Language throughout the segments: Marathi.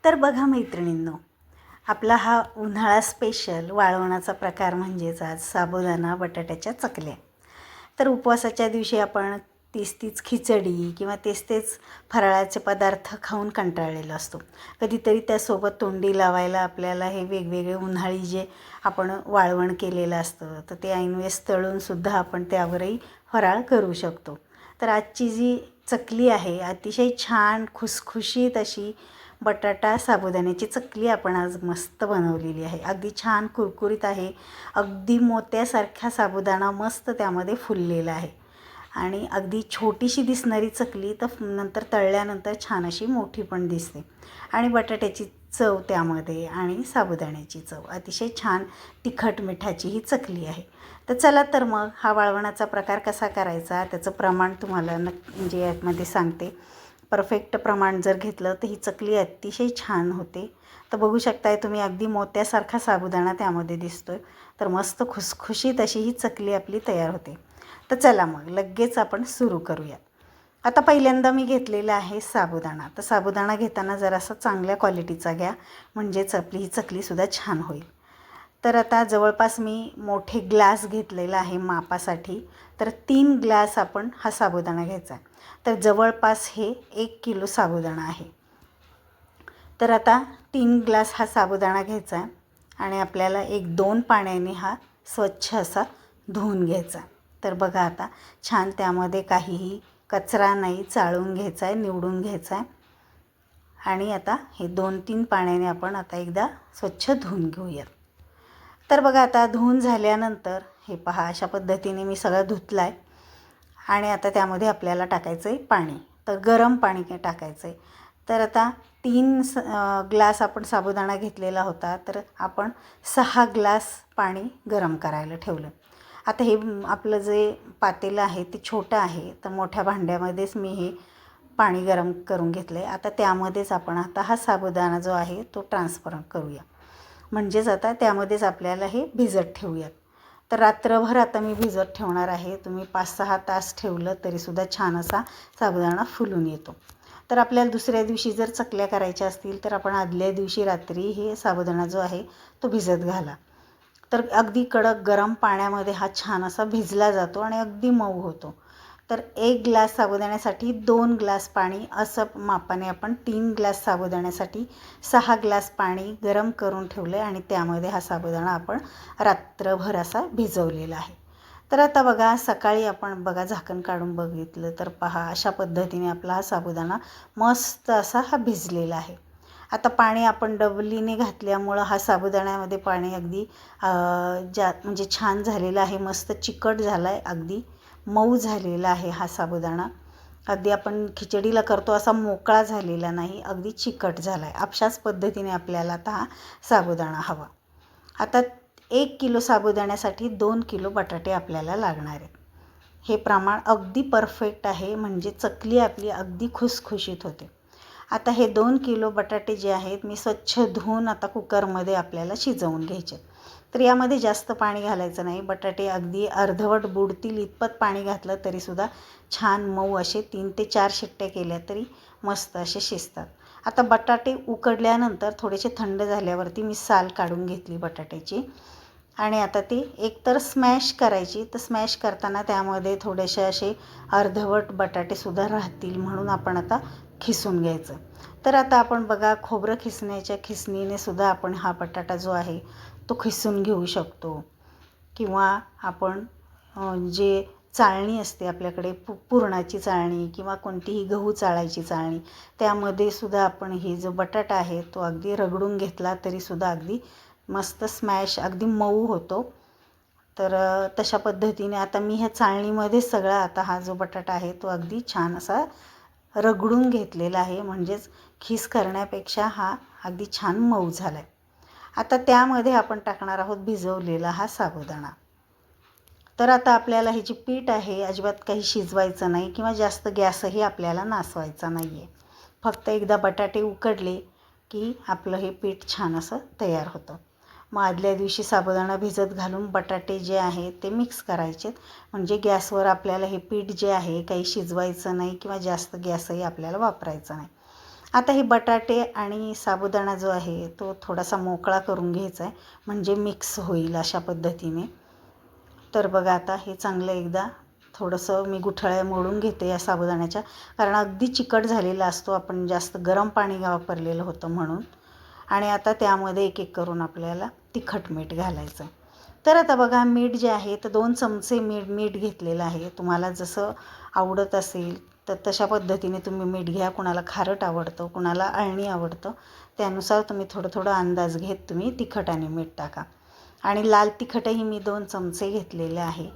तर बघा मैत्रिणींनो, आपला हा उन्हाळा स्पेशल वाळवणाचा प्रकार म्हणजेच आज साबुदाणा बटाट्याच्या चकल्या. तर उपवासाच्या दिवशी आपण तीच खिचडी किंवा तेच फराळाचे पदार्थ खाऊन कंटाळलेलो असतो. कधीतरी त्यासोबत तोंडी लावायला आपल्याला हे वेगवेगळे उन्हाळी जे आपण वाळवण केलेलं असतं तर ते ऐनवेळेस तळूनसुद्धा आपण त्यावरही फराळ करू शकतो. तर आजची जी चकली आहे अतिशय छान खुसखुशीत अशी बटाटा साबुदाण्याची चकली आपण आज मस्त बनवलेली आहे. अगदी छान कुरकुरीत आहे. अगदी मोत्यासारखा साबुदाणा मस्त त्यामध्ये फुललेला आहे आणि अगदी छोटीशी दिसणारी चकली तर नंतर तळल्यानंतर छान अशी मोठी पण दिसते आणि बटाट्याची चव त्यामध्ये आणि साबुदाण्याची चव अतिशय छान तिखट मिठाची ही चकली आहे. तर चला तर मग हा वाळवणाचा प्रकार कसा करायचा त्याचं प्रमाण तुम्हाला म्हणजे यामध्ये सांगते. परफेक्ट प्रमाण जर घेतलं तर ही चकली अतिशय छान होते. तर बघू शकताय तुम्ही अगदी मोत्यासारखा साबुदाणा त्यामध्ये दिसतोय. तर मस्त खुसखुशीत अशी ही चकली आपली तयार होते. तर चला मग लगेच आपण सुरू करूयात. आता पहिल्यांदा मी घेतलेला आहे साबुदाणा. तर साबुदाणा घेताना जरासा चांगल्या क्वालिटीचा घ्या म्हणजेच आपली ही चकलीसुद्धा छान होईल. तर आता जवळपास मी मोठे ग्लास घेतलेला आहे मापासाठी. तर 3 ग्लास आपण हा साबुदाणा घ्यायचा. तर जवळपास हे 1 किलो साबुदाणा आहे. तर आता 3 ग्लास हा साबुदाणा घ्यायचा आणि आपल्याला 1-2 पाण्याने हा स्वच्छ असा धुवून घ्यायचा. तर बघा आता छान त्यामध्ये काहीही कचरा नाही, चाळून घ्यायचा आहे, निवडून घ्यायचा आहे आणि आता हे 2-3 पाण्याने आपण आता एकदा स्वच्छ धुवून घेऊयात. तर बघा आता धुवून झाल्यानंतर हे पहा अशा पद्धतीने मी सगळं धुतलं आहे आणि आता त्यामध्ये आपल्याला टाकायचं आहे पाणी. तर गरम पाणी टाकायचं आहे. तर आता 3 ग्लास आपण साबुदाणा घेतलेला होता तर आपण 6 ग्लास पाणी गरम करायला ठेवलं. आता हे आपलं जे पातेलं आहे ते छोटं आहे तर मोठ्या भांड्यामध्येच मी हे पाणी गरम करून घेतलं आहे. आता त्यामध्येच आपण आता हा साबुदाणा जो आहे तो ट्रान्सफर करूया. म्हणजेच आता त्यामध्येच आपल्याला हे भिजत ठेवूयात. तर रात्रभर आता मी भिजत ठेवणार आहे. तुम्ही 5-6 तास ठेवलं तरीसुद्धा छान असा साबुदाणा फुलून येतो. तर आपल्याला दुसऱ्या दिवशी जर चकल्या करायच्या असतील तर आपण आदल्या दिवशी रात्री हे साबुदाणा जो आहे तो भिजत घाला. तर अगदी कडक गरम पाण्यामध्ये हा छान असा भिजला जातो आणि अगदी मऊ होतो. तर 1 ग्लास साबुदाण्यासाठी 2 ग्लास पाणी असं मापाने आपण 3 ग्लास साबुदाण्यासाठी 6 ग्लास पाणी गरम करून ठेवलं आहे आणि त्यामध्ये हा साबुदाणा आपण रात्रभर असा भिजवलेला आहे. तर आता बघा सकाळी आपण बघा झाकण काढून बघितलं तर पहा अशा पद्धतीने आपला हा साबुदाणा मस्त असा हा भिजलेला आहे. आता पाणी आपण डबलीने घातल्यामुळं हा साबुदाण्यामध्ये पाणी अगदी म्हणजे छान झालेलं आहे. मस्त चिकट झाला आहे, अगदी मऊ झालेला आहे हा साबुदाणा. अगदी आपण खिचडीला करतो असा मोकळा झालेला नाही, अगदी चिकट झाला आहे. अशाच पद्धतीने आपल्याला आता हा साबुदाणा हवा. आता 1 किलो साबुदाण्यासाठी 2 किलो बटाटे आपल्याला लागणार आहेत. हे प्रमाण अगदी परफेक्ट आहे म्हणजे चकली आपली अगदी खुसखुशीत होते. आता हे 2 किलो बटाटे जे आहेत मी स्वच्छ धुवून आता कुकरमध्ये आपल्याला शिजवून घ्यायचे. तर यामध्ये जास्त पाणी घालायचं नाही. बटाटे अगदी अर्धवट बुडतील इतपत पाणी घातलं तरीसुद्धा छान मऊ असे 3 ते 4 शिट्ट्या केल्या तरी मस्त असे शिजतात. आता बटाटे उकडल्यानंतर थोडेसे थंड झाल्यावरती मी साल काढून घेतली बटाट्याची आणि आता ते एकतर स्मॅश करायची. तर स्मॅश करताना त्यामध्ये थोडेसे असे अर्धवट बटाटेसुद्धा राहतील म्हणून आपण आता खिसून घ्यायचं. तर आता आपण बघा खोबरं खिसण्याच्या खिसणीने सुद्धा आपण हा बटाटा जो आहे तो खिसून घेऊ शकतो किंवा आपण जे चाळणी असते आपल्याकडे पुरणाची चाळणी किंवा कोणतीही गहू चाळायची चाळणी त्यामध्ये सुद्धा आपण हे जो बटाटा आहे तो अगदी रगडून घेतला तरीसुद्धा अगदी मस्त स्मॅश अगदी मऊ होतो. तर तशा पद्धतीने आता मी ह्या चाळणीमध्ये सगळा आता हा जो बटाटा आहे तो अगदी छान असा रगडून घेतलेला आहे म्हणजेच खीस करण्यापेक्षा हा अगदी छान मऊ झाला आहे. आता त्यामध्ये आपण टाकणार आहोत भिजवलेला हा साबुदाणा. तर आता आपल्याला हे जे पीठ आहे अजिबात काही शिजवायचं नाही किंवा जास्त गॅसही आपल्याला नासवायचा नाही आहे. फक्त एकदा बटाटे उकडले की आपलं हे पीठ छान असं तयार होतं. मग आदल्या दिवशी साबुदाणा भिजत घालून बटाटे जे आहेत ते मिक्स करायचेत म्हणजे गॅसवर आपल्याला हे पीठ जे आहे काही शिजवायचं नाही किंवा जास्त गॅसही आपल्याला वापरायचा नाही. आता हे बटाटे आणि साबुदाणा जो आहे तो थोडासा मोकळा करून घ्यायचा आहे, म्हणजे मिक्स होईल अशा पद्धतीने. तर बघा आता हे चांगलं एकदा थोडंसं मी गुठळ्या मोडून घेते या साबुदाण्याच्या, कारण अगदी चिकट झालेला असतो, आपण जास्त गरम पाणी वापरलेलं होतं म्हणून. आणि आता त्यामध्ये एक एक करून आपल्याला तिखट मीठ घालायचं. तर आता बघा मीठ जे आहे तर 2 चमचे मीठ घेतलेलं आहे. तुम्हाला जसं आवडत असेल तर तशा पद्धतीने तुम्ही मीठ घ्या. कुणाला खारट आवडतं, कुणाला अळणी आवडतं, त्यानुसार तुम्ही थोडं थोडं अंदाज घेत तुम्ही तिखट आणि मीठ टाका. आणि लाल तिखटही मी 2 चमचे घेतलेले आहे.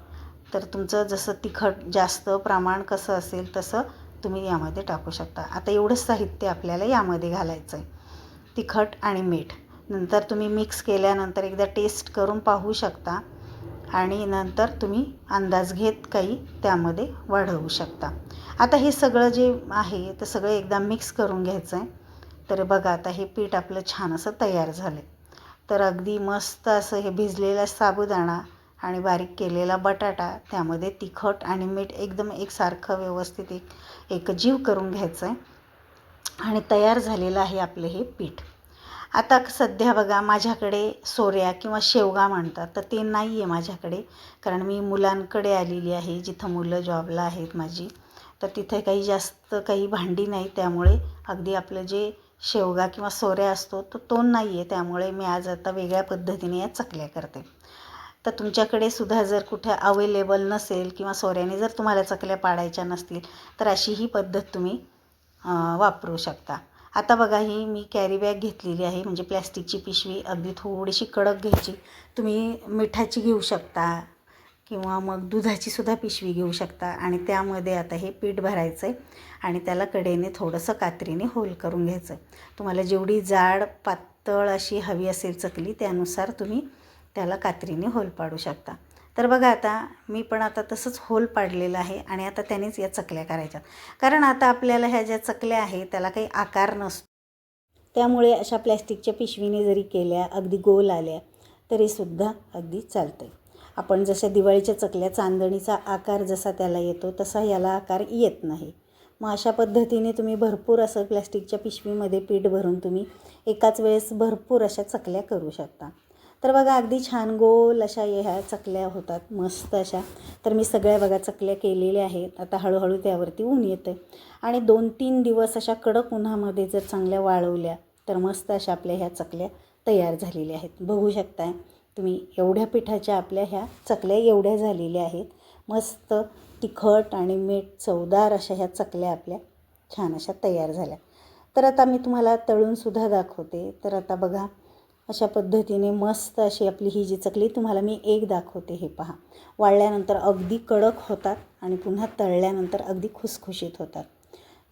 तर तुमचं जसं तिखट जास्त प्रमाण कसं असेल तसं तुम्ही यामध्ये टाकू शकता. आता एवढंच साहित्य आपल्याला यामध्ये घालायचं आहे, तिखट आणि मीठ. नंतर तुम्ही मिक्स केल्यानंतर एकदा टेस्ट करून पाहू शकता आणि नंतर तुम्ही अंदाज घेत काही त्यामध्ये वाढवू शकता. आता हे सगळं जे आहे ते सगळं एकदा मिक्स करून घ्यायचं आहे. तर बघा आता हे पीठ आपलं छान असं तयार झालं. तर अगदी मस्त असं हे भिजलेला साबुदाणा आणि बारीक केलेला बटाटा, त्यामध्ये तिखट आणि मीठ एकदम एकसारखं व्यवस्थित एकजीव करून घ्यायचं आहे. आणि तयार झालेलं आहे आपलं हे पीठ. आता सध्या बघा माझ्याकडे सोऱ्या किंवा शेवगा म्हणतात तर ते नाही आहे माझ्याकडे, कारण मी मुलांकडे आलेली आहे, जिथं मुलं जॉबला आहेत माझी. तर तिथे काही जास्त काही भांडी नाही, त्यामुळे अगदी आपलं जे शेवगा किंवा सोऱ्या असतो तो नाही आहे. त्यामुळे मी आज आता वेगळ्या पद्धतीने या चकल्या करते. तर तुमच्याकडे सुद्धा जर कुठे अवेलेबल नसेल किंवा सोऱ्याने जर तुम्हाला चकल्या पाडायच्या नसतील तर अशी ही पद्धत तुम्ही वापरू शकता. आता बघा ही मी कॅरी बॅग घेतलेली आहे, म्हणजे प्लॅस्टिकची पिशवी, अगदी थोडीशी कडक घ्यायची. तुम्ही मिठाची घेऊ शकता किंवा मग दुधाचीसुद्धा पिशवी घेऊ शकता. आणि त्यामध्ये आता हे पीठ भरायचं आहे आणि त्याला कडेने थोडंसं कात्रीने होल करून घ्यायचं आहे. तुम्हाला जेवढी जाड पातळ अशी हवी असेल चकली त्यानुसार तुम्ही त्याला कात्रीने होल पाडू शकता. तर बघा आता मी पण आता तसंच होल पाडलेलं आहे आणि आता त्यानेच या चकल्या करायच्या. कारण आता आपल्याला ह्या ज्या चकल्या आहेत त्याला काही आकार नसतो, त्यामुळे अशा प्लॅस्टिकच्या पिशवीने जरी केल्या अगदी गोल आल्या तरीसुद्धा अगदी चालते. आपण जशा दिवाळीच्या चकल्या चांदणीचा आकार जसा त्याला येतो तसा याला आकार येत नाही. मग अशा पद्धतीने तुम्ही भरपूर असं प्लॅस्टिकच्या पिशवीमध्ये पीठ भरून तुम्ही एकाच वेळेस भरपूर अशा चकल्या करू शकता. तर बघा अगदी छान गोल अशा ह्या चकल्या होतात मस्त अशा. तर मी सगळ्या बघा चकल्या केलेल्या आहेत. आता हळूहळू त्यावरती ऊन येतं आणि 2-3 दिवस अशा कडक उन्हामध्ये जर चांगल्या वाळवल्या तर मस्त अशा आपल्या ह्या चकल्या तयार झालेल्या आहेत. बघू शकताय तुम्ही एवढ्या पिठाच्या आपल्या ह्या चकल्या एवढ्या झालेल्या आहेत. मस्त तिखट आणि मीठ चवदार अशा ह्या चकल्या आपल्या छान अशा तयार झाल्या. तर आता मी तुम्हाला तळूनसुद्धा दाखवते. तर आता बघा अशा पद्धतीने मस्त अशी आपली ही जी चकली तुम्हाला मी एक दाखवते. हे पहा, वाळल्यानंतर अगदी कडक होतात आणि पुन्हा तळल्यानंतर अगदी खुसखुशीत होतात.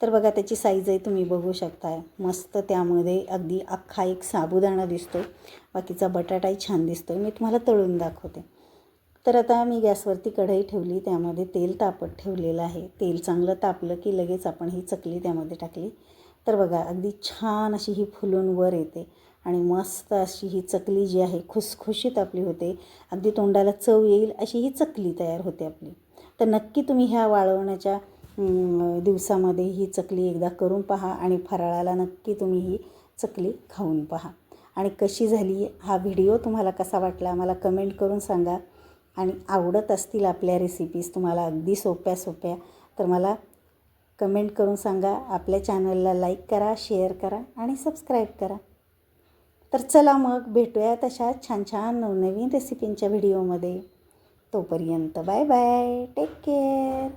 तर बघा त्याची साईज आहे तुम्ही बघू शकताय. मस्त त्यामध्ये अगदी अख्खा एक साबुदाणा दिसतो, बाकीचा बटाटाही छान दिसतो. मी तुम्हाला तळून दाखवते. तर आता मी गॅसवरती कढई ठेवली, त्यामध्ये तेल तापत ठेवलेलं आहे. तेल चांगलं तापलं की लगेच आपण ही चकली त्यामध्ये टाकली. तर बघा अगदी छान अशी ही फुलून वर येते आणि मस्त अशी ही चकली जी आहे खुसखुशीत आपली होते. अगदी तोंडाला चव येईल अशी ही चकली तयार होते आपली. तर नक्की तुम्ही ह्या वाळवण्याच्या दिवसामध्ये ही चकली एकदा करून पहा आणि फराळाला नक्की तुम्ही ही चकली खाऊन पहा. आणि कशी झाली हा व्हिडिओ तुम्हाला कसा वाटला मला कमेंट करून सांगा. आणि आवडत असतील आपल्या रेसिपीज तुम्हाला अगदी सोप्या सोप्या तर मला कमेंट करून सांगा. आपल्या चॅनलला लाईक करा, शेअर करा आणि सबस्क्राईब करा. तर चला मग भेटूया तशा छान छान नवनवीन रेसिपींच्या व्हिडिओमध्ये. तोपर्यंत बाय बाय, टेक केअर.